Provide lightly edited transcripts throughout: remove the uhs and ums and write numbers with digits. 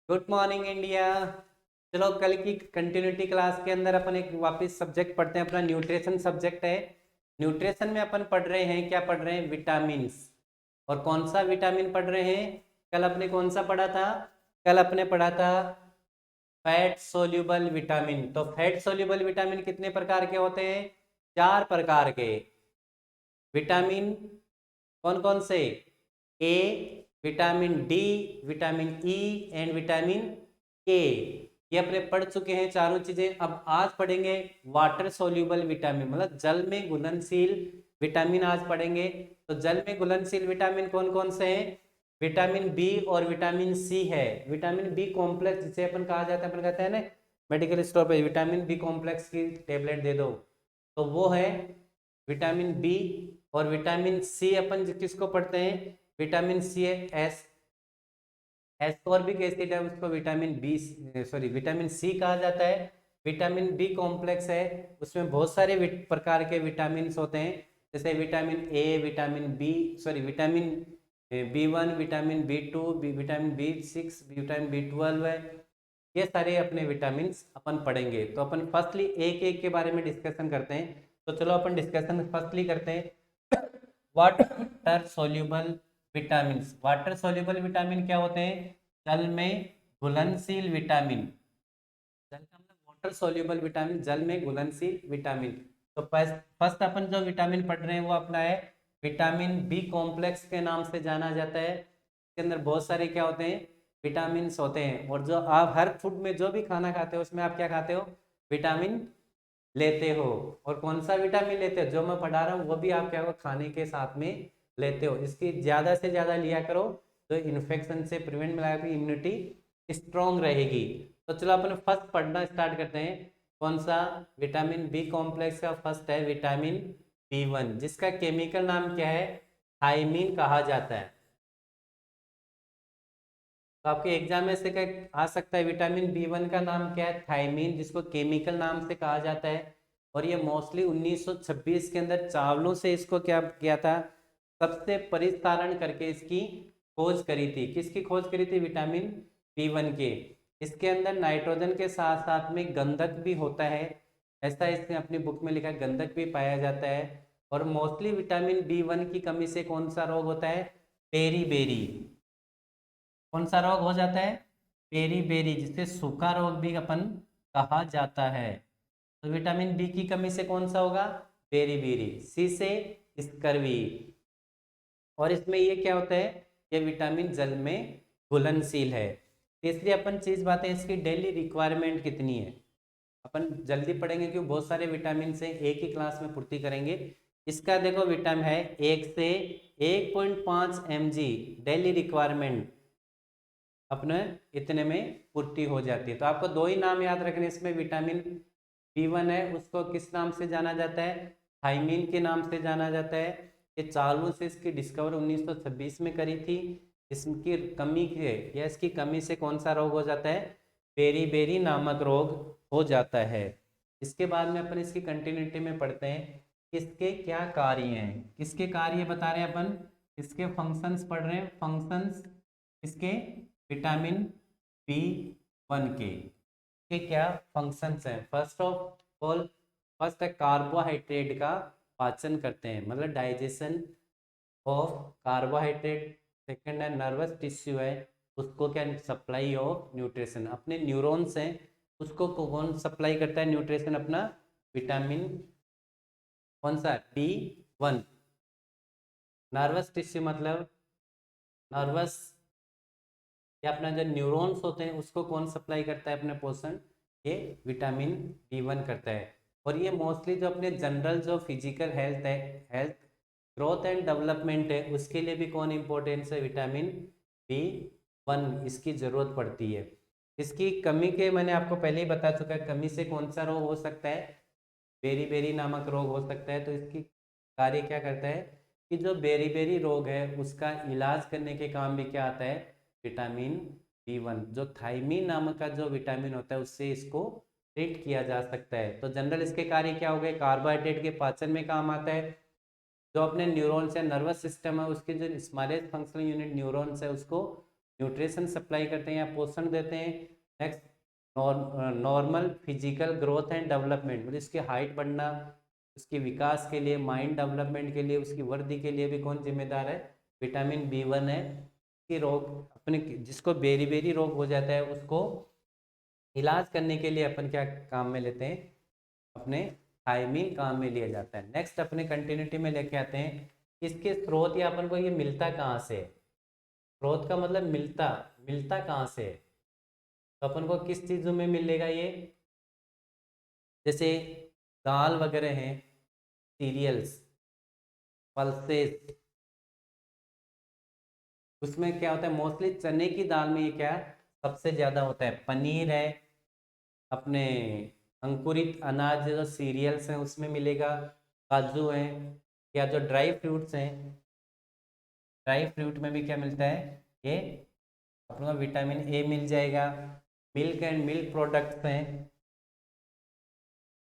Good morning India. चलो कल की कंटिन्यूटी क्लास के अंदर अपन एक वापस सब्जेक्ट पढ़ते हैं, अपना न्यूट्रिशन सब्जेक्ट है। न्यूट्रिशन में अपन पढ़ रहे हैं, क्या पढ़ रहे हैं? विटामिन्स। और कौन सा विटामिन पढ़ रहे हैं? कल अपने कौन सा पढ़ा था? कल अपने पढ़ा था फैट सोल्यूबल विटामिन। तो फैट सोल्यूबल विटामिन कितने प्रकार के होते हैं? 4 प्रकार के विटामिन। कौन कौन से? A, vitamin D, vitamin E and vitamin K. ये अपने पढ़ चुके हैं चारों चीजें। अब आज पढ़ेंगे वाटर सोल्यूबल विटामिन, मतलब जल में घुलनशील विटामिन आज पढ़ेंगे। तो जल में घुलनशील विटामिन कौन कौन से हैं? विटामिन बी और विटामिन सी है। विटामिन बी कॉम्प्लेक्स जिसे अपन कहा जाता है, अपन कहते हैं ना मेडिकल स्टोर पे विटामिन बी कॉम्प्लेक्स की टेबलेट दे दो, तो वो है विटामिन बी। और विटामिन सी अपन किसको पढ़ते हैं? विटामिन सी है एस एस्कॉर्बिक एसिड है, उसको vitamin B sorry vitamin C कहा जाता है। विटामिन बी कॉम्प्लेक्स है, उसमें बहुत सारे प्रकार के विटामिन होते हैं, जैसे vitamin A, vitamin B sorry vitamin B 1, vitamin B 2, vitamin B 6, vitamin B 12 है। ये सारे अपने विटामिन अपन पढ़ेंगे। तो अपन फर्स्टली एक एक के बारे में डिस्कशन करते हैं। तो चलो अपन डिस्कशन फर्स्टली करते हैं water soluble vitamin. Water soluble vitamin क्या होते हैं? जल में घुलनशील विटामिन। जल का मतलब वाटर सोल्यूबल विटामिन, जल में घुलनशील विटामिन। तो फर्स्ट अपन जो विटामिन पढ़ रहे हैं वो अपना है विटामिन बी कॉम्प्लेक्स के नाम से जाना जाता है। इसके अंदर बहुत सारे क्या होते हैं? विटामिन होते हैं। और जो आप हर फूड में जो भी खाना खाते हो उसमें आप क्या खाते हो? विटामिन लेते हो। और कौन सा विटामिन लेते हो? जो मैं पढ़ा रहा हूँ वो भी आप क्या हो खाने के साथ में लेते हो। इसकी ज़्यादा से ज़्यादा लिया करो, तो इन्फेक्शन से प्रिवेंट मिला के इम्यूनिटी स्ट्रॉन्ग रहेगी। तो चलो अपन फर्स्ट पढ़ना स्टार्ट करते हैं। कौन सा? विटामिन बी कॉम्प्लेक्स का फर्स्ट है विटामिन बी 1, जिसका केमिकल नाम क्या है? थायमीन कहा जाता है। तो आपके एग्जाम में से क्या आ सकता है? विटामिन बी 1 का नाम क्या है? थायमीन, जिसको केमिकल नाम से कहा जाता है। और ये मोस्टली 1926 के अंदर चावलों से इसको क्या किया था? सबसे परिष्करण करके इसकी खोज करी थी। किसकी खोज करी थी? विटामिन बी 1 के। इसके अंदर नाइट्रोजन के साथ साथ में गंधक भी होता है, ऐसा इसने अपनी बुक में लिखा है, गंधक भी पाया जाता है। और मोस्टली विटामिन बी 1 की कमी से कौन सा रोग होता है? Beriberi. कौन सा रोग हो जाता है? पेरी बेरी, जिसे सूखा रोग भी अपन कहा जाता है। तो विटामिन बी की कमी से कौन सा होगा? Peri berry. सी से स्कर्वी। और इसमें ये क्या होता है? ये विटामिन जल में घुलनशील है। तीसरी अपन चीज बात है इसकी डेली रिक्वायरमेंट कितनी है। अपन जल्दी पढ़ेंगे क्योंकि बहुत सारे विटामिन से एक ही क्लास में पूर्ति करेंगे। इसका देखो विटामिन है 1 से 1.5 mg डेली रिक्वायरमेंट अपने इतने में पूर्ति हो जाती है। तो आपको दो ही नाम याद रखने इसमें। विटामिन बी 1 है, उसको किस नाम से जाना जाता है? थायमीन के नाम से जाना जाता है। ये चावलों से इसकी डिस्कवर 1926 में करी थी। इसकी कमी के या इसकी कमी से कौन सा रोग हो जाता है? बेरी बेरी नामक रोग हो जाता है। इसके बाद में अपन इसकी कंटिन्यूटी में पढ़ते हैं किसके क्या कार्य हैं। किसके कार्य बता रहे हैं अपन? इसके फंक्शंस पढ़ रहे हैं। फंक्शंस इसके विटामिन बी 1 के क्या फंक्शंस हैं? फर्स्ट ऑफ ऑल, फर्स्ट है कार्बोहाइड्रेट का पाचन करते हैं, मतलब डाइजेशन ऑफ कार्बोहाइड्रेट। सेकंड है नर्वस टिश्यू है, उसको क्या? Supply of nutrition. अपने न्यूरॉन्स हैं, उसको कौन सप्लाई करता है न्यूट्रिशन? अपना विटामिन कौन सा? बी 1। नर्वस टिश्यू मतलब नर्वस या अपना जो न्यूरॉन्स होते हैं उसको कौन सप्लाई करता है अपने पोषण? ये विटामिन बी 1 करता है। और ये मोस्टली जो अपने जनरल जो फिजिकल हेल्थ है, हेल्थ ग्रोथ एंड डेवलपमेंट है, उसके लिए भी कौन इंपॉर्टेंस है? विटामिन बी 1 इसकी ज़रूरत पड़ती है। इसकी कमी के मैंने आपको पहले ही बता चुका है, कमी से कौन सा रोग हो सकता है? बेरी बेरी नामक रोग हो सकता है। तो इसकी कार्य क्या करता है कि जो बेरी बेरी रोग है उसका इलाज करने के काम भी क्या आता है? Vitamin B 1। जो थायमीन नामक का जो विटामिन होता है उससे इसको ट्रीट किया जा सकता है। तो जनरल इसके कार्य क्या हो गए? कार्बोहाइड्रेट के पाचन में काम आता है। जो अपने न्यूरॉन्स है, नर्वस सिस्टम है, उसके जो स्मॉलेस्ट फंक्शनल यूनिट न्यूरॉन्स है उसको न्यूट्रिशन सप्लाई करते हैं या पोषण देते हैं। Next normal physical growth and development, मतलब इसकी हाइट बढ़ना, उसके विकास के लिए, माइंड डेवलपमेंट के लिए, उसकी वृद्धि के लिए भी कौन जिम्मेदार है? विटामिन B1 है। कि रोग अपने जिसको बेरी बेरी रोग हो जाता है उसको इलाज करने के लिए अपन क्या काम में लेते हैं? अपने थायमीन काम में लिया जाता है। नेक्स्ट अपने कंटिन्यूटी में लेके आते हैं इसके स्रोत, या अपन को ये मिलता कहाँ से है? स्रोत का मतलब मिलता, मिलता कहाँ से है? तो अपन को किस चीज़ों में मिलेगा ये? जैसे दाल वगैरह हैं, सीरियल्स, पल्सेस, उसमें क्या होता है? मोस्टली चने की दाल में ये क्या सबसे ज़्यादा होता है। पनीर है, अपने अंकुरित अनाज जो सीरियल्स हैं उसमें मिलेगा। काजू हैं, या जो ड्राई फ्रूट्स हैं, ड्राई फ्रूट में भी क्या मिलता है? ये अपना विटामिन ए मिल जाएगा। मिल्क एंड मिल्क प्रोडक्ट्स हैं,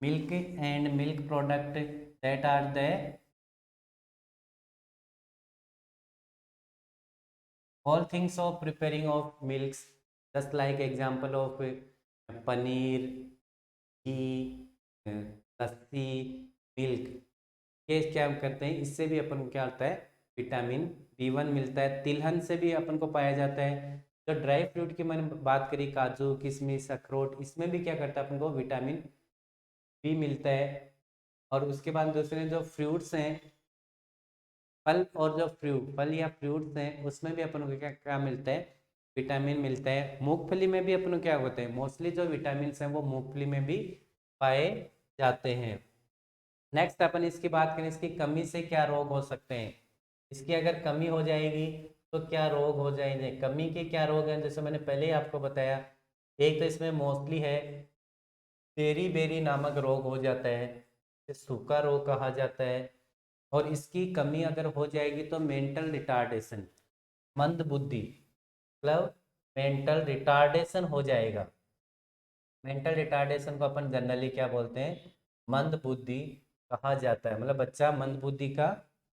milk and milk product that are the all things of preparing of milks, just like example of paneer, ghee, lassi, milk, ये क्या करते हैं? इससे भी अपन को क्या होता है? विटामिन B1 मिलता है। तिलहन से भी अपन को पाया जाता है। जो ड्राई फ्रूट की मैंने बात करी, काजू, किशमिश, अखरोट, इसमें भी क्या करता है? अपन को विटामिन B मिलता है। और उसके बाद दूसरे जो फ्रूट्स हैं, फल, और जो फल या फ्रूट्स हैं उसमें भी अपन को क्या क्या मिलता है? विटामिन मिलता है। मूंगफली में भी अपन को क्या होता है? मोस्टली जो विटामिन हैं वो मूंगफली में भी पाए जाते हैं। नेक्स्ट अपन इसकी बात करें, इसकी कमी से क्या रोग हो सकते हैं? इसकी अगर कमी हो जाएगी तो क्या रोग हो जाएंगे? कमी के क्या रोग हैं? जैसे मैंने पहले ही आपको बताया, एक तो इसमें मोस्टली है बेरी बेरी नामक रोग हो जाता है, इसे सूखा रोग कहा जाता है। और इसकी कमी अगर हो जाएगी तो मेंटल रिटार्डेशन, मंद बुद्धि, मतलब मेंटल रिटार्डेशन हो जाएगा। मेंटल रिटार्डेशन को अपन जनरली क्या बोलते हैं? मंद बुद्धि कहा जाता है। मतलब बच्चा मंद बुद्धि का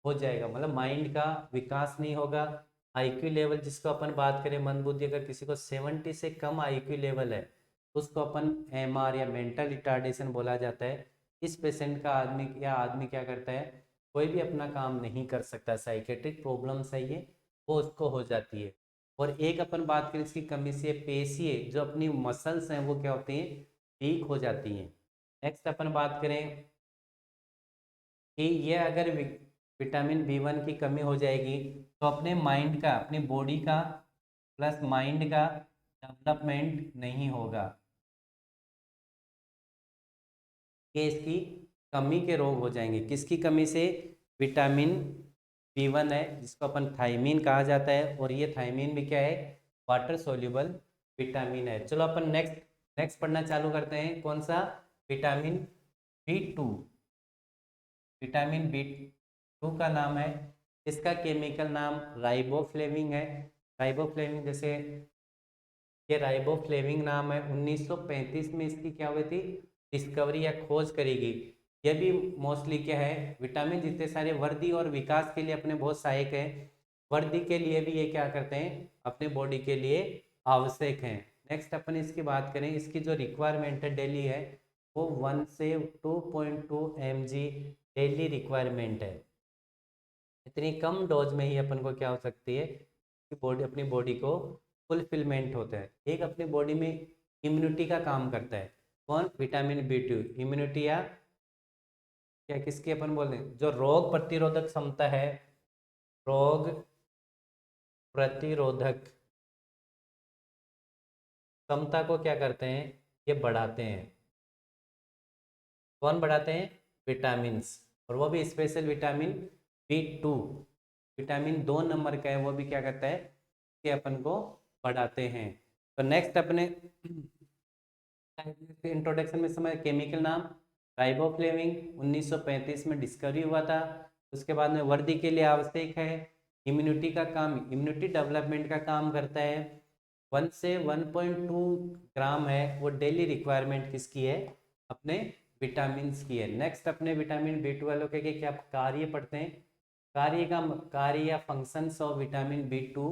हो जाएगा, मतलब माइंड का विकास नहीं होगा। आईक्यू लेवल जिसको अपन बात करें, मंद बुद्धि अगर किसी को 70 से कम आईक्यू लेवल है तो उसको अपन MR या मेंटल रिटार्डेशन बोला जाता है। इस पेशेंट का आदमी क्या करता है? कोई भी अपना काम नहीं कर सकता। साइकेट्रिक प्रॉब्लम्स है ये, वो उसको हो जाती है। और एक अपन बात करें इसकी कमी से, पेशियाँ जो अपनी मसल्स हैं वो क्या होती हैं? वीक हो जाती हैं। नेक्स्ट अपन बात करें कि ये अगर विटामिन B1 की कमी हो जाएगी तो अपने माइंड का, अपनी बॉडी का प्लस माइंड का डेवलपमेंट नहीं होगा। कि इसकी कमी के रोग हो जाएंगे। किसकी कमी से? विटामिन B1 है जिसको अपन थायमीन कहा जाता है, और ये थायमीन भी क्या है? वाटर सोल्यूबल विटामिन है। चलो अपन नेक्स्ट नेक्स्ट पढ़ना चालू करते हैं। कौन सा? Vitamin B2। विटामिन B2 का नाम है, इसका केमिकल नाम राइबोफ्लेविन है। राइबोफ्लेविन, जैसे ये राइबोफ्लेविन नाम है, 1935 में इसकी क्या हुई थी? डिस्कवरी या खोज करेगी। यह भी मोस्टली क्या है? विटामिन जितने सारे वृद्धि और विकास के लिए अपने बहुत सहायक है। वृद्धि के लिए भी ये क्या करते हैं? अपने बॉडी के लिए आवश्यक हैं। नेक्स्ट अपन इसकी बात करें, इसकी जो रिक्वायरमेंट है डेली है वो 1 से 2.2 mg डेली रिक्वायरमेंट है। इतनी कम डोज में ही अपन को क्या हो सकती है कि बॉडी, अपनी बॉडी को फुलफिलमेंट होता है। एक अपनी बॉडी में इम्यूनिटी का काम करता है। कौन? विटामिन B2 इम्यूनिटी, या क्या किसकी अपन बोल रहे हैं? जो रोग प्रतिरोधक क्षमता है, रोग प्रतिरोधक क्षमता को क्या करते हैं? ये बढ़ाते हैं। कौन बढ़ाते हैं? विटामिन, और वो भी special vitamin B2। Vitamin 2 number का है, वो भी क्या करता है कि अपन को बढ़ाते हैं। तो नेक्स्ट अपने इंट्रोडक्शन में समय केमिकल नाम राइबोफ्लेविन, 1935 में डिस्कवरी हुआ था। उसके बाद में वृद्धि के लिए आवश्यक है। इम्यूनिटी का काम, इम्यूनिटी डेवलपमेंट का काम करता है। 1 से 1.2 ग्राम है वो डेली रिक्वायरमेंट किसकी है? अपने विटामिन की है। नेक्स्ट अपने विटामिन B12 के क्या कार्य पढ़ते हैं? कार्य या functions of vitamin B2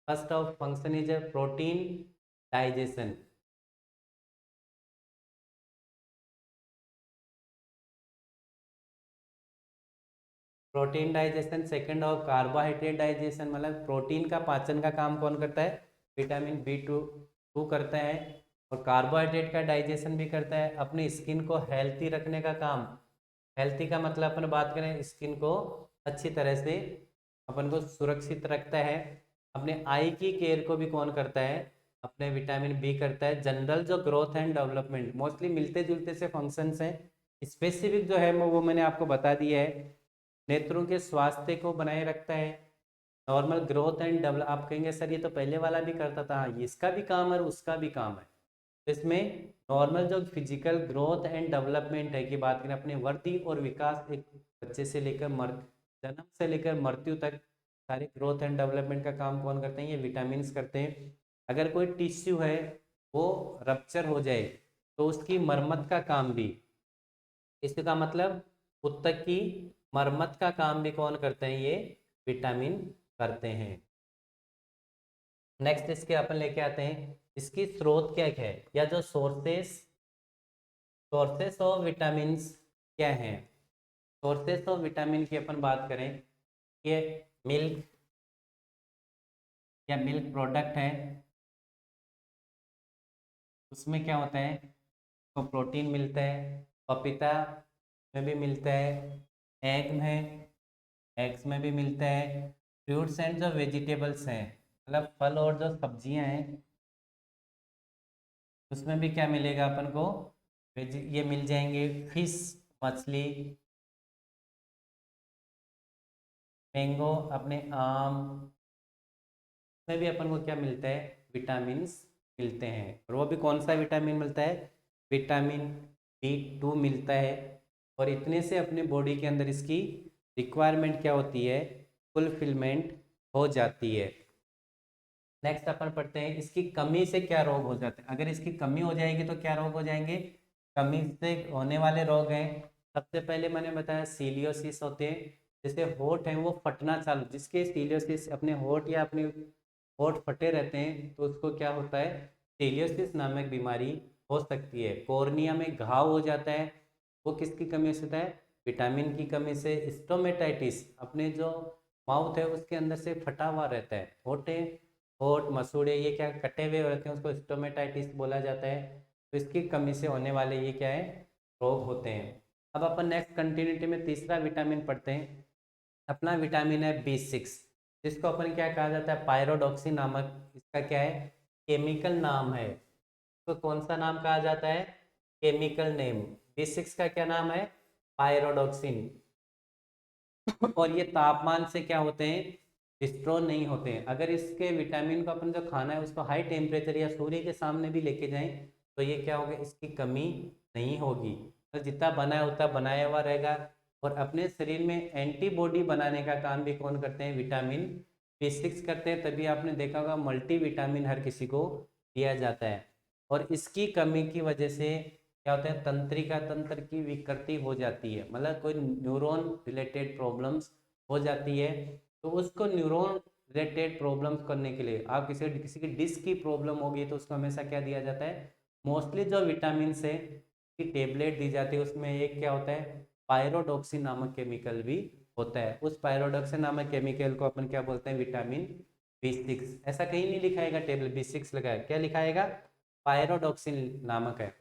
first of function is a protein digestion. Protein digestion. Second of carbohydrate digestion, मतलब प्रोटीन का पाचन का काम कौन करता है? विटामिन B2 करता है। और कार्बोहाइड्रेट का डाइजेशन भी करता है। अपनी स्किन को हेल्थी रखने का काम, हेल्थी का मतलब अपन बात करें स्किन को अच्छी तरह से अपन को सुरक्षित रखता है। अपने आई की केयर को भी कौन करता है? अपने विटामिन बी करता है। जनरल जो ग्रोथ एंड डेवलपमेंट, मोस्टली मिलते जुलते से फंक्शंस हैं। स्पेसिफिक जो है वो मैंने आपको बता दिया है। नेत्रों के स्वास्थ्य को बनाए रखता है। नॉर्मल ग्रोथ एंड डेवलप, आप कहेंगे सर ये तो पहले वाला भी करता था। हाँ, इसका भी काम है और उसका भी काम है। इसमें नॉर्मल जो फिजिकल ग्रोथ एंड डेवलपमेंट है की बात करें, अपने वृद्धि और विकास, एक बच्चे से लेकर जन्म से लेकर मृत्यु तक सारे ग्रोथ एंड डेवलपमेंट का काम कौन करते हैं? ये विटामिन करते हैं। अगर कोई टिश्यू है वो रप्चर हो जाए तो उसकी मरम्मत का काम भी, इसका मतलब ऊतक की मरम्मत का काम भी कौन करते हैं? ये विटामिन करते हैं। नेक्स्ट इसके अपन लेके आते हैं, इसकी स्रोत क्या है या जो सोर्सेस सोर्सेस ऑफ विटामिन क्या है? सोर्सेस ऑफ विटामिन की अपन बात करें, ये मिल्क या मिल्क प्रोडक्ट है, उसमें क्या होता है? तो प्रोटीन मिलता है। पपीता में भी मिलता है। एग में, एग्स में भी मिलता है। फ्रूट्स एंड जो वेजिटेबल्स हैं, मतलब फल और जो सब्जियां हैं, उसमें भी क्या मिलेगा अपन को? ये मिल जाएंगे। फिश, मछली, मैंगो, अपने आम में भी अपन को क्या मिलता है? विटामिन मिलते हैं। और वो भी कौन सा विटामिन मिलता है? विटामिन B2 मिलता है। और इतने से अपने बॉडी के अंदर इसकी रिक्वायरमेंट क्या होती है? फुलफिलमेंट हो जाती है। नेक्स्ट अपन पढ़ते हैं, इसकी कमी से क्या रोग हो जाते हैं? अगर इसकी कमी हो जाएगी तो क्या रोग हो जाएंगे? कमी से होने वाले रोग हैं, सबसे पहले मैंने बताया सीलियोसिस होते हैं। जैसे होठ है वो फटना चालू, जिसके सीलियोसिस अपने होठ या अपने होठ फटे रहते हैं तो उसको क्या होता है? सीलियोसिस नामक बीमारी हो सकती है। कॉर्निया में घाव हो जाता है, वो किसकी कमी से होता है? विटामिन की कमी से। स्टोमेटाइटिस, अपने जो माउथ है उसके अंदर से फटा हुआ रहता है, होठे होठ मसूड़े ये क्या कटे हुए रहते हैं, उसको स्टोमेटाइटिस बोला जाता है। तो इसकी कमी से होने वाले ये क्या है? रोग होते हैं। अब अपन नेक्स्ट कंटिन्यूटी में तीसरा विटामिन पढ़ते हैं। अपना विटामिन है B6, जिसको अपन क्या कहा जाता है? पायरोडॉक्सिन नामक इसका क्या है? केमिकल नाम है। तो कौन सा नाम कहा जाता है? Chemical name. B6 का क्या नाम है? पायरोडॉक्सिन। और ये तापमान से क्या होते हैं? डिस्ट्रॉय नहीं होते हैं। अगर इसके विटामिन को अपन जो खाना है उसको हाई टेम्परेचर या सूर्य के सामने भी लेके जाएं तो ये क्या होगा? इसकी कमी नहीं होगी। तो जितना बना है उतना बनाया हुआ रहेगा। और अपने शरीर में एंटीबॉडी बनाने का काम भी कौन करते हैं? विटामिन B6 करते हैं। तभी आपने देखा होगा मल्टी विटामिन हर किसी को दिया जाता है। और इसकी कमी की वजह से क्या होता है? तंत्रिका तंत्र की विकृति हो जाती है, मतलब कोई न्यूरॉन रिलेटेड प्रॉब्लम्स हो जाती है। तो उसको न्यूरॉन रिलेटेड प्रॉब्लम्स करने के लिए, आप किसी किसी की डिस्क की प्रॉब्लम होगी तो उसको हमेशा क्या दिया जाता है? मोस्टली जो विटामिन से की टेबलेट दी जाती है उसमें एक क्या होता है? पायरोडॉक्सिन नामक केमिकल भी होता है। उस पायरोडॉक्सिन नामक केमिकल को अपन क्या बोलते हैं? Vitamin B6। ऐसा कहीं नहीं लिखाएगा टेबल B6 लगाए, क्या लिखाएगा? पायरोडॉक्सिन नामक है।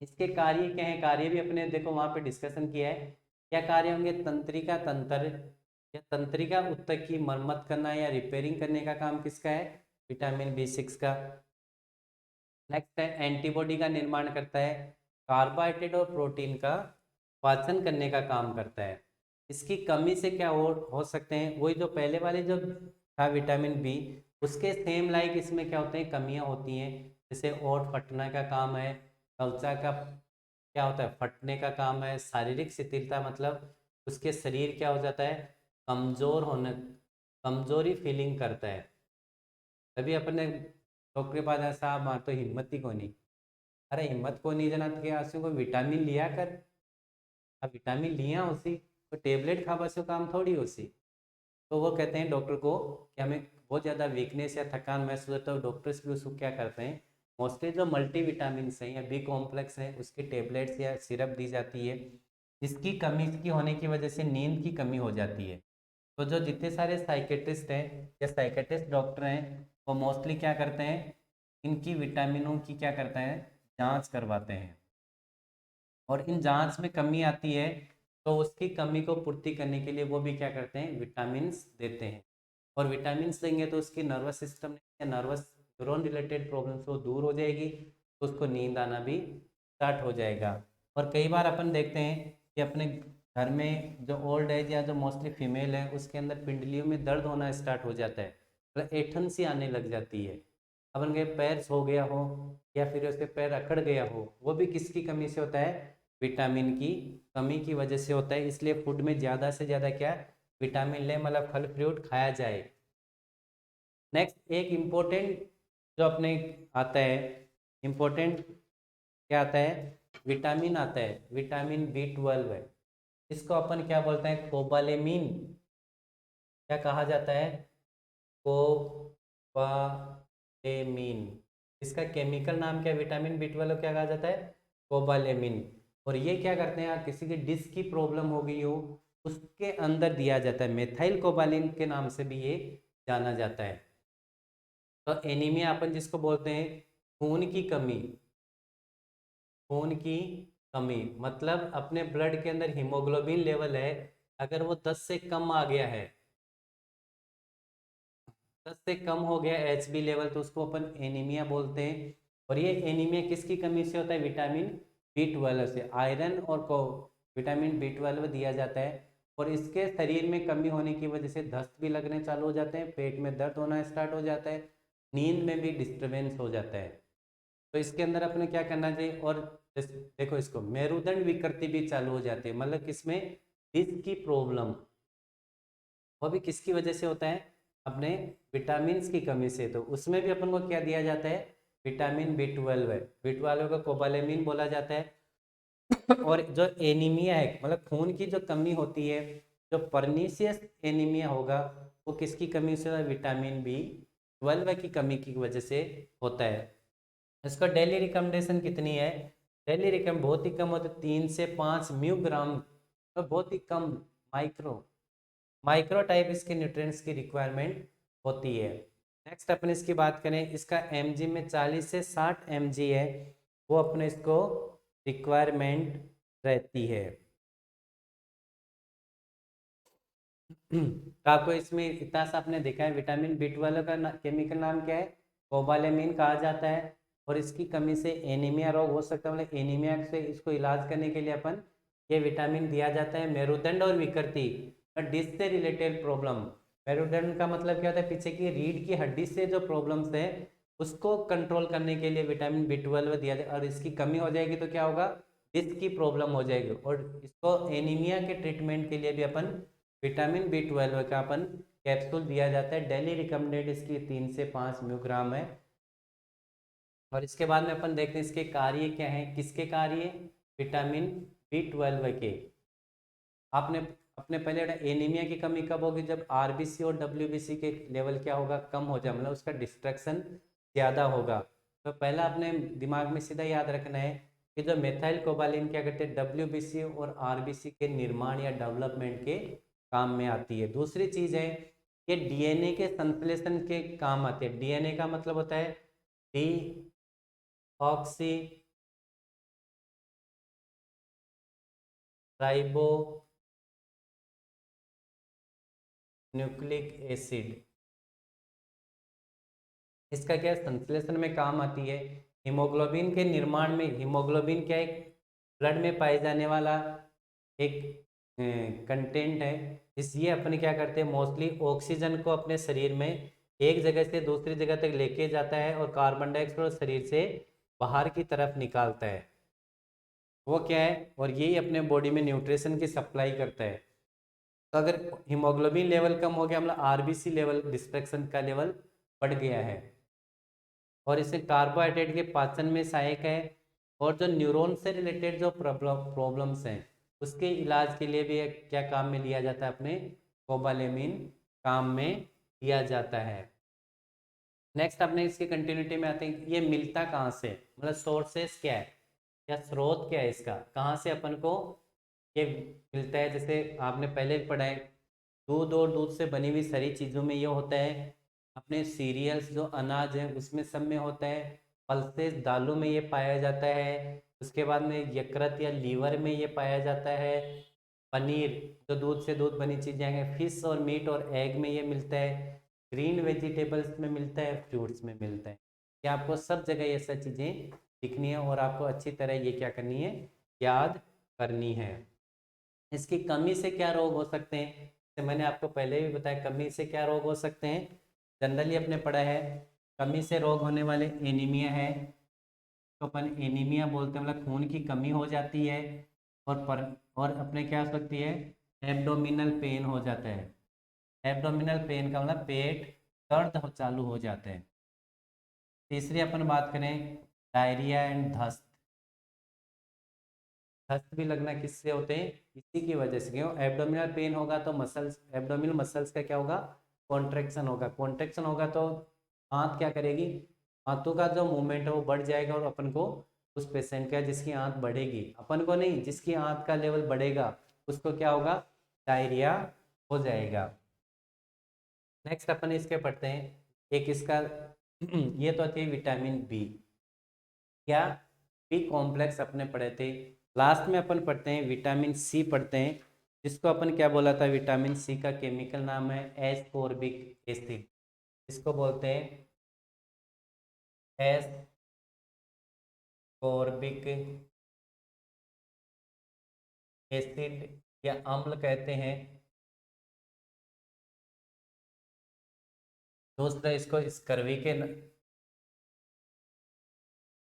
इसके कार्य क्या है? कार्य भी अपने देखो वहां पे डिस्कशन किया है। क्या कार्य होंगे? तंत्रिका तंत्र या तंत्रिका ऊतक की मरम्मत करना या रिपेयरिंग करने का काम किसका है? विटामिन B6 का। नेक्स्ट है एंटीबॉडी का निर्माण करता है। कार्बोहाइड्रेट और प्रोटीन का पाचन करने का काम करता है। इसकी कमी से क्या हो सकते हैं? वही जो पहले वाले जो था विटामिन B, उसके सेम लाइक इसमें क्या होते हैं? कमियां होती हैं। जैसे ओठ फटने का काम है। त्वचा का क्या होता है? फटने का काम है। शारीरिक शिथिलता, मतलब उसके शरीर क्या हो जाता है? कमजोर होने, कमजोरी फीलिंग करता है। तभी अपने डॉक्टर के पास ऐसा मार तो हिम्मत ही को नहीं। अरे हिम्मत को नहीं जना के आंसू को विटामिन लिया कर। अब विटामिन लिया उसी तो टेबलेट खा बस काम थोड़ी उसी। तो वो कहते हैं डॉक्टर को कि हमें बहुत ज़्यादा वीकनेस या थकान महसूस होता है तो डॉक्टर्स भी उसको क्या करते हैं, मोस्टली जो मल्टी विटामिन हैं या बी कॉम्प्लेक्स हैं उसकी टेबलेट्स या सिरप दी जाती है। इसकी कमी की होने की वजह से नींद की कमी हो जाती है। तो जो जितने सारे साइकेट्रिस्ट हैं या साइकेट्रिस्ट डॉक्टर हैं वो मोस्टली क्या करते हैं, इनकी विटामिनों की क्या करते हैं, जांच करवाते हैं। और इन जांच में कमी आती है तो उसकी कमी को पूर्ति करने के लिए वो भी क्या करते हैं, विटामिन्स देते हैं। और विटामिन्स देंगे तो उसकी नर्वस सिस्टम या नर्वस न्यूरॉन रिलेटेड प्रॉब्लम्स वो दूर हो जाएगी, तो उसको नींद आना भी स्टार्ट हो जाएगा। और कई बार अपन देखते हैं कि अपने घर में जो ओल्ड एज या जो मोस्टली फीमेल है उसके अंदर पिंडलियों में दर्द होना स्टार्ट हो जाता है, मतलब ऐठन सी आने लग जाती है। अपन के पैर सो गया हो या फिर उसके पैर अकड़ गया हो, वो भी किसकी कमी से होता है, विटामिन की कमी की वजह से होता है। इसलिए फूड में ज़्यादा से ज़्यादा क्या, विटामिन ले, मतलब फल फ्रूट खाया जाए। नेक्स्ट एक इम्पोर्टेंट जो अपने आता है, इम्पोर्टेंट क्या आता है, विटामिन आता है, विटामिन B12 है। इसको अपन क्या बोलते हैं, कोबालेमिन क्या कहा जाता है, कोबालेमिन। इसका केमिकल नाम क्या है, विटामिन B12 क्या कहा जाता है, कोबालेमिन। और ये क्या करते हैं, किसी की डिस्क की प्रॉब्लम हो गई हो उसके अंदर दिया जाता है, मेथाइल कोबालिन के नाम से भी ये जाना जाता है। तो एनीमिया अपन जिसको बोलते हैं, खून की कमी, खून की कमी मतलब अपने ब्लड के अंदर हीमोग्लोबिन लेवल है, अगर वो 10 से कम आ गया है, 10 से कम हो गया HB लेवल, तो उसको अपन एनीमिया बोलते हैं। और ये एनीमिया किसकी कमी से होता है, विटामिन B12 से। आयरन और को विटामिन B12 दिया जाता है और इसके शरीर में कमी होने की वजह से दस्त भी लगने चालू हो जाते हैं, पेट में दर्द होना स्टार्ट हो जाता है, नींद में भी डिस्टर्बेंस हो जाता है। तो इसके अंदर अपने क्या करना चाहिए, और देखो इसको मेरुदंड विकृति भी चालू हो जाती है, मतलब किसमें, डिस्क की प्रॉब्लम, वो भी किसकी वजह से होता है, अपने विटामिन की कमी से। तो उसमें भी अपन को क्या दिया जाता है, विटामिन B12 है, B12 को कोबालेमिन बोला जाता है। और जो एनीमिया है, मतलब खून की जो कमी होती है, जो परनीसियस एनीमिया होगा वो किसकी कमी से, विटामिन B12 की कमी की वजह से होता है। इसका डेली रिकमेंडेशन कितनी है, डेली रिकम बहुत ही कम होता है, 3 से 5 म्यूग्राम, तो बहुत ही कम, माइक्रो माइक्रो टाइप इसके न्यूट्रिएंट्स की रिक्वायरमेंट होती है। नेक्स्ट अपन इसकी बात करें, इसका mg में 40 से 60 mg है, वो अपने इसको रिक्वायरमेंट रहती है। तो आपको इसमें इतना सा आपने देखा है, विटामिन B12 का केमिकल नाम क्या है, कोबालेमिन कहा जाता है। और इसकी कमी से एनीमिया रोग हो सकता है, मतलब एनीमिया से इसको इलाज करने के लिए अपन ये विटामिन दिया जाता है। मेरुदंड और विकृति, डिस्क से रिलेटेड प्रॉब्लम, मेरुदंड का मतलब क्या होता है, पीछे की रीढ़ की हड्डी से जो प्रॉब्लम्स है उसको कंट्रोल करने के लिए विटामिन B12 दिया जाए, और इसकी कमी हो जाएगी तो क्या होगा, डिस्क की प्रॉब्लम हो जाएगी। और इसको एनीमिया के ट्रीटमेंट के लिए भी अपन विटामिन B12 का अपन कैप्सूल दिया जाता है, डेली रिकमेंडेड इसकी 3 से 5 म्यूग्राम है। और इसके बाद में अपन देखते हैं इसके कार्य क्या हैं, किसके कार्य, विटामिन B12 के। आपने अपने पहले एनीमिया की कमी कब होगी, जब RBC और WBC के लेवल क्या होगा, कम हो जाए, मतलब उसका डिस्ट्रक्शन ज़्यादा होगा। तो पहला अपने दिमाग में सीधा याद रखना है कि जो मेथाइल कोबालिन क्या करते हैं, WBC और RBC के निर्माण या डेवलपमेंट के काम में आती है। दूसरी चीज़ है कि DNA के संश्लेषण के काम आते हैं। DNA का मतलब होता है D oxy ribo nucleic acid, इसका क्या संश्लेषण में काम आती है। हीमोग्लोबिन के निर्माण में, हीमोग्लोबिन क्या एक ब्लड में पाए जाने वाला एक कंटेंट है। इस ये अपने क्या करते हैं, मोस्टली ऑक्सीजन को अपने शरीर में एक जगह से दूसरी जगह तक लेके जाता है और कार्बन डाइऑक्साइड शरीर से बाहर की तरफ निकालता है, वो क्या है, और यही अपने बॉडी में न्यूट्रिशन की सप्लाई करता है। तो अगर हीमोग्लोबिन लेवल कम हो गया, मतलब RBC लेवल, डिस्ट्रक्शन का लेवल बढ़ गया है। और इसे कार्बोहाइड्रेट के पाचन में सहायक है। और जो न्यूरॉन से रिलेटेड जो प्रॉब्लम्स हैं उसके इलाज के लिए भी क्या काम में लिया जाता है, अपने कोबालेमिन काम में लिया जाता है। नेक्स्ट अपने इसकी कंटिन्यूटी में आते हैं, ये मिलता कहाँ से, मतलब सोर्सेस क्या है या स्रोत क्या है इसका, कहाँ से अपन को ये मिलता है। जैसे आपने पहले भी पढ़ा है, दूध और दूध से बनी हुई सारी चीज़ों में ये होता है, अपने सीरियल्स जो अनाज है उसमें सब में होता है, पल्सेस दालों में ये पाया जाता है, उसके बाद में यकृत या लीवर में ये पाया जाता है, पनीर जो दूध से दूध बनी चीज़ें हैं, फिश और मीट और एग में ये मिलता है, ग्रीन वेजिटेबल्स में मिलता है, फ्रूट्स में मिलता है। ये आपको सब जगह ये सब चीज़ें दिखनी है और आपको अच्छी तरह ये क्या करनी है, याद करनी है। इसकी कमी से क्या रोग हो सकते हैं, जैसे मैंने आपको पहले भी बताया, कमी से क्या रोग हो सकते हैं, जनरली अपने पढ़ा है, कमी से रोग होने वाले एनीमिया है, तो अपन एनीमिया बोलते हैं, मतलब खून की कमी हो जाती है, और अपने क्या हो सकती है, एब्डोमिनल पेन हो जाता है। एब्डोमिनल पेन का मतलब पेट दर्द चालू हो जाता है। तीसरी अपन बात करें, डायरिया एंड दस्त। दस्त भी लगना किससे होते हैं, इसी की वजह से। क्यों, एब्डोमिनल पेन होगा तो मसल्स, एब्डोमिनल मसल्स का क्या होगा, कॉन्ट्रेक्शन होगा, कॉन्ट्रेक्शन होगा तो आंत क्या करेगी, आंतों का जो मूवमेंट है वो बढ़ जाएगा, और अपन को, उस पेशेंट का जिसकी आंत बढ़ेगी, अपन को नहीं, जिसकी आंत का लेवल बढ़ेगा उसको क्या होगा, डायरिया हो जाएगा। नेक्स्ट अपन इसके पढ़ते हैं, एक इसका ये तो आती है विटामिन बी, क्या, बी कॉम्प्लेक्स अपने पढ़े थे। लास्ट में अपन पढ़ते हैं विटामिन सी पढ़ते हैं, जिसको अपन क्या बोला था, विटामिन सी का केमिकल नाम है एस्कॉर्बिक एसिड, इसको बोलते हैं एस्कॉर्बिक एसिड या अम्ल कहते हैं। दूसरा इसको स्कर्वी के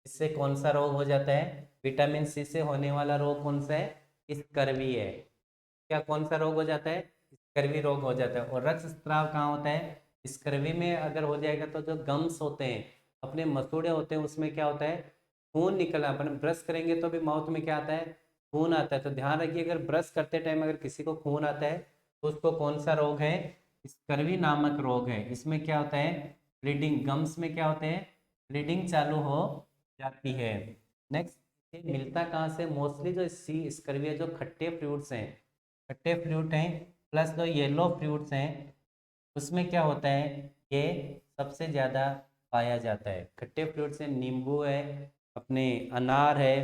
इससे कौन सा रोग हो जाता है, विटामिन सी से होने वाला रोग कौन सा है, स्कर्वी है। क्या कौन सा रोग हो जाता है, स्कर्वी रोग हो जाता है। और रक्त स्राव कहाँ होता है, स्कर्वी में अगर हो जाएगा तो जो गम्स होते हैं, अपने मसूड़े होते हैं, उसमें क्या होता है, खून निकलना, अपन ब्रश करेंगे तो भी माउथ में क्या आता है, खून आता है। तो ध्यान रखिए, अगर ब्रश करते टाइम अगर किसी को खून आता है तो उसको कौन सा रोग है, स्कर्वी नामक रोग है। इसमें क्या होता है, ब्लीडिंग, गम्स में क्या होते हैं, ब्लीडिंग चालू हो जाती है। नेक्स्ट, ये मिलता कहाँ से, मोस्टली जो सी स्कर्वी है, जो खट्टे फ्रूट्स हैं, खट्टे फ्रूट हैं प्लस जो येलो फ्रूट्स हैं, उसमें क्या होता है, ये सबसे ज़्यादा पाया जाता है। खट्टे फ्रूट से नींबू है, अपने अनार है,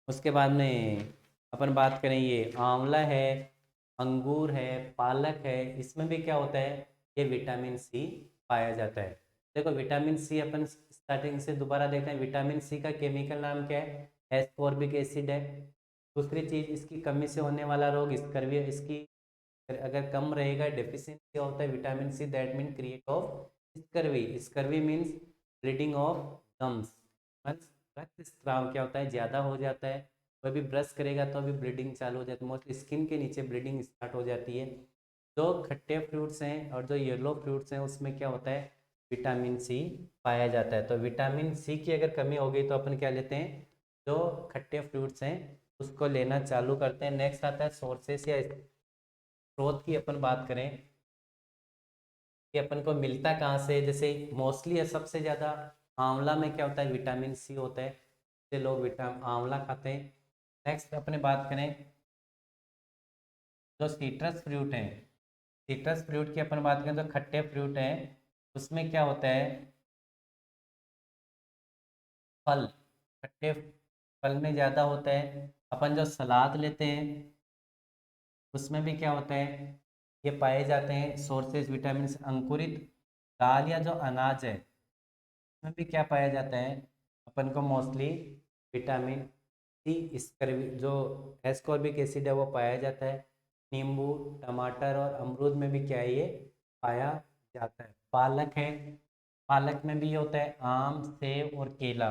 उसके बाद में अपन बात करें ये आंवला है, अंगूर है, पालक है, इसमें भी क्या होता है, ये विटामिन सी पाया जाता है। देखो विटामिन सी अपन स्टार्टिंग से दोबारा देखते हैं, विटामिन सी का केमिकल नाम क्या है, एस्कॉर्बिक एसिड है। दूसरी चीज, इसकी कमी से होने वाला रोग स्कर्वी, इसकी अगर कम रहेगा, डेफिशिएंसी होता है vitamin C, that mean create of scurvy. Scurvy means bleeding of gums, रक्त स्राव क्या होता है, ज़्यादा हो जाता है। कोई भी ब्रश करेगा तो अभी ब्लीडिंग चालू हो जाती है, मोस्टली स्किन के नीचे ब्लीडिंग स्टार्ट हो जाती है। जो खट्टे फ्रूट्स हैं और जो येलो फ्रूट्स हैं उसमें क्या होता है, विटामिन सी पाया जाता है। तो विटामिन सी की अगर कमी हो गई तो अपन क्या लेते हैं, जो खट्टे फ्रूट्स हैं उसको लेना चालू करते हैं। नेक्स्ट आता है सोर्सेस या स्रोत की अपन बात करें कि अपन को मिलता कहाँ से, जैसे मोस्टली है सबसे ज़्यादा आंवला में क्या होता है, विटामिन सी होता है, इससे लोग विटामिन आंवला खाते हैं। नेक्स्ट अपने बात करें, जो सीट्रस फ्रूट हैं, सीट्रस फ्रूट की अपन बात करें, जो खट्टे फ्रूट हैं उसमें क्या होता है, फल, खट्टे फल में ज़्यादा होता है। अपन जो सलाद लेते हैं उसमें भी क्या होता है, ये पाए जाते हैं सोर्सेज विटामिन से। अंकुरित दाल या जो अनाज है उसमें भी क्या पाया जाता है, अपन को मोस्टली विटामिन सी, स्कर्वी जो एस्कॉर्बिक एसिड है वो पाया जाता है। नींबू, टमाटर और अमरूद में भी क्या है, ये पाया जाता है। पालक है, पालक में भी होता है, आम, सेब और केला,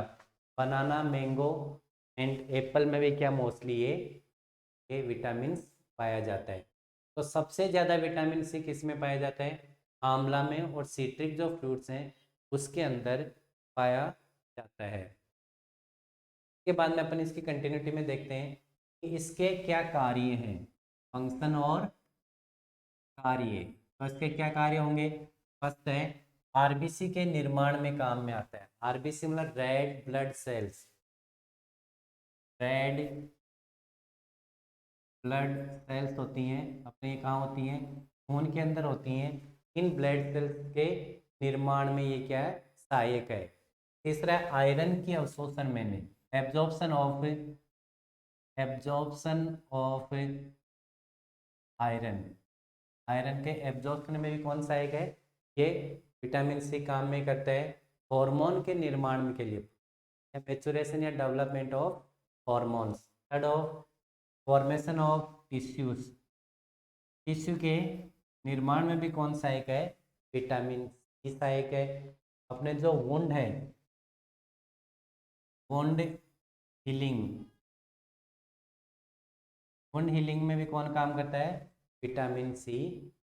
बनाना, मैंगो एंड एप्पल में भी क्या मोस्टली ये विटामिन पाया जाता है। तो सबसे ज़्यादा विटामिन सी किस में पाया जाता है, आंवला में, और सिट्रिक जो फ्रूट्स हैं उसके अंदर पाया जाता है। के बाद में अपन इसकी कंटिन्यूटी में देखते हैं कि इसके क्या कार्य हैं, फंक्शन और कार्य। तो इसके क्या कार्य होंगे, फर्स्ट है आरबीसी के निर्माण में काम में आता है। आरबीसी मतलब red blood cells, red blood cells होती हैं अपने, कहाँ होती हैं, खून के अंदर होती हैं। इन ब्लड सेल्स के निर्माण में ये क्या है, सहायक है। तीसरा है आयरन की अवशोषण में, एब्जॉर्प्शन ऑफ आयरन, आयरन के एब्जॉर्प्शन में भी कौन सहायक है, ये विटामिन सी काम में करता है। हार्मोन के निर्माण के लिए, मैच्योरेशन या development of hormones. Third of formation of tissues, tissue के निर्माण में भी कौन सहायक है, विटामिन सी सहायक है। अपने जो वुंड है, वुंड हीलिंग, वुंड हीलिंग में भी कौन काम करता है, विटामिन सी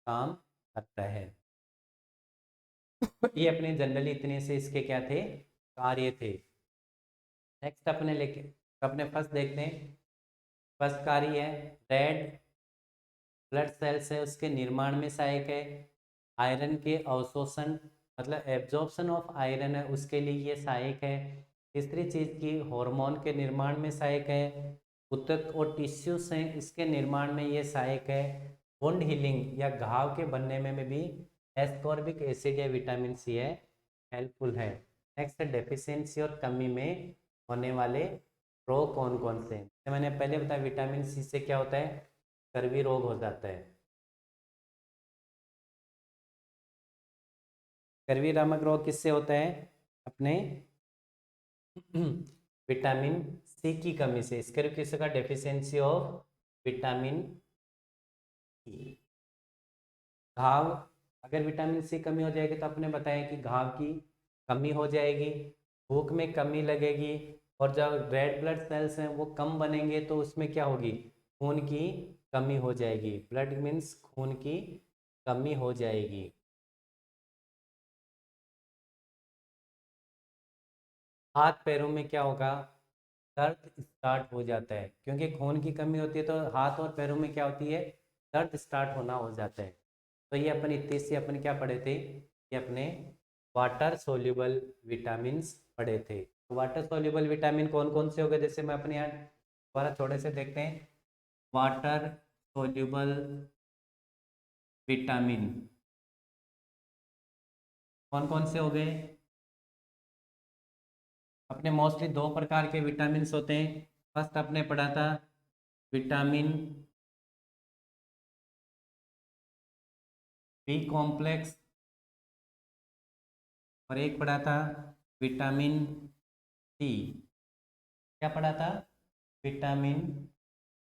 काम करता है। ये अपने जनरली इतने से इसके क्या थे, कार्य थे। नेक्स्ट अपने फर्स्ट देखते हैं। फर्स्ट कार्य है रेड ब्लड सेल्स है, उसके निर्माण में सहायक है। आयरन के अवशोषण मतलब एब्जॉर्प्शन ऑफ आयरन है, उसके लिए ये सहायक है। तीसरी चीज़ की हार्मोन के निर्माण में सहायक है। ऊतक और टिश्यूज हैं, इसके निर्माण में ये सहायक है। वुंड हीलिंग या घाव के बनने में भी एस्कॉर्बिक एसिड या विटामिन सी है, हेल्पफुल है। नेक्स्ट है डेफिशिएंसी और कमी में होने वाले रोग कौन कौन से हैं। तो मैंने पहले बताया विटामिन सी से क्या होता है, स्कर्वी रोग हो जाता है। स्कर्वी नामक रोग किससे होता है, अपने विटामिन सी की कमी से। स्कर्वी किससे का, डेफिशिएंसी ऑफ विटामिन सी। घाव, अगर विटामिन सी कमी हो जाएगी तो आपने बताया कि घाव की कमी हो जाएगी, भूख में कमी लगेगी, और जब रेड ब्लड सेल्स हैं वो कम बनेंगे तो उसमें क्या होगी, खून की कमी हो जाएगी। ब्लड मीन्स खून की कमी हो जाएगी। हाथ पैरों में क्या होगा, दर्द स्टार्ट हो जाता है, क्योंकि खून की कमी होती है तो हाथ और पैरों में क्या होती है, दर्द स्टार्ट होना हो जाता है। तो ये अपन इतने से अपन क्या पढ़े थे, ये अपने वाटर सोल्यूबल विटामिन पढ़े थे। वाटर सोल्यूबल विटामिन कौन कौन से हो गए, जैसे मैं अपने यहाँ दोबारा थोड़े से देखते हैं। वाटर सोल्यूबल विटामिन कौन कौन से हो गए, अपने मोस्टली दो प्रकार के विटामिन होते हैं। फर्स्ट आपने पढ़ा था विटामिन बी कॉम्प्लेक्स, और एक पढ़ा था विटामिन सी। क्या पढ़ा था, विटामिन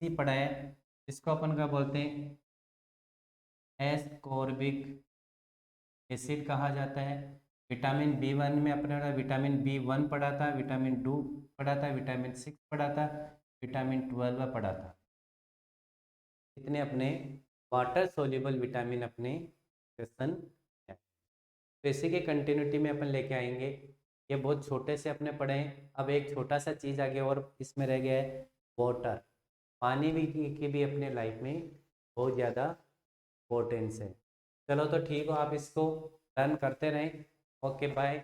सी पढ़ा है, इसको अपन क्या बोलते हैं, एस्कॉर्बिक एसिड कहा जाता है। विटामिन बी वन में अपने विटामिन बी वन पढ़ा था, विटामिन टू पढ़ा था, विटामिन सिक्स पढ़ा था, विटामिन 12 पढ़ा था। इतने अपने वाटर सोल्यूबल विटामिन अपने क्वेश्चन है। तो इसी के कंटिन्यूटी में अपन लेके आएंगे। ये बहुत छोटे से अपने पढ़े हैं, अब एक छोटा सा चीज़ आ गया और इसमें रह गया है वाटर। पानी भी की भी अपने लाइफ में बहुत ज़्यादा इम्पोर्टेंस है। चलो तो ठीक हो, आप इसको रन करते रहें। Okay bye.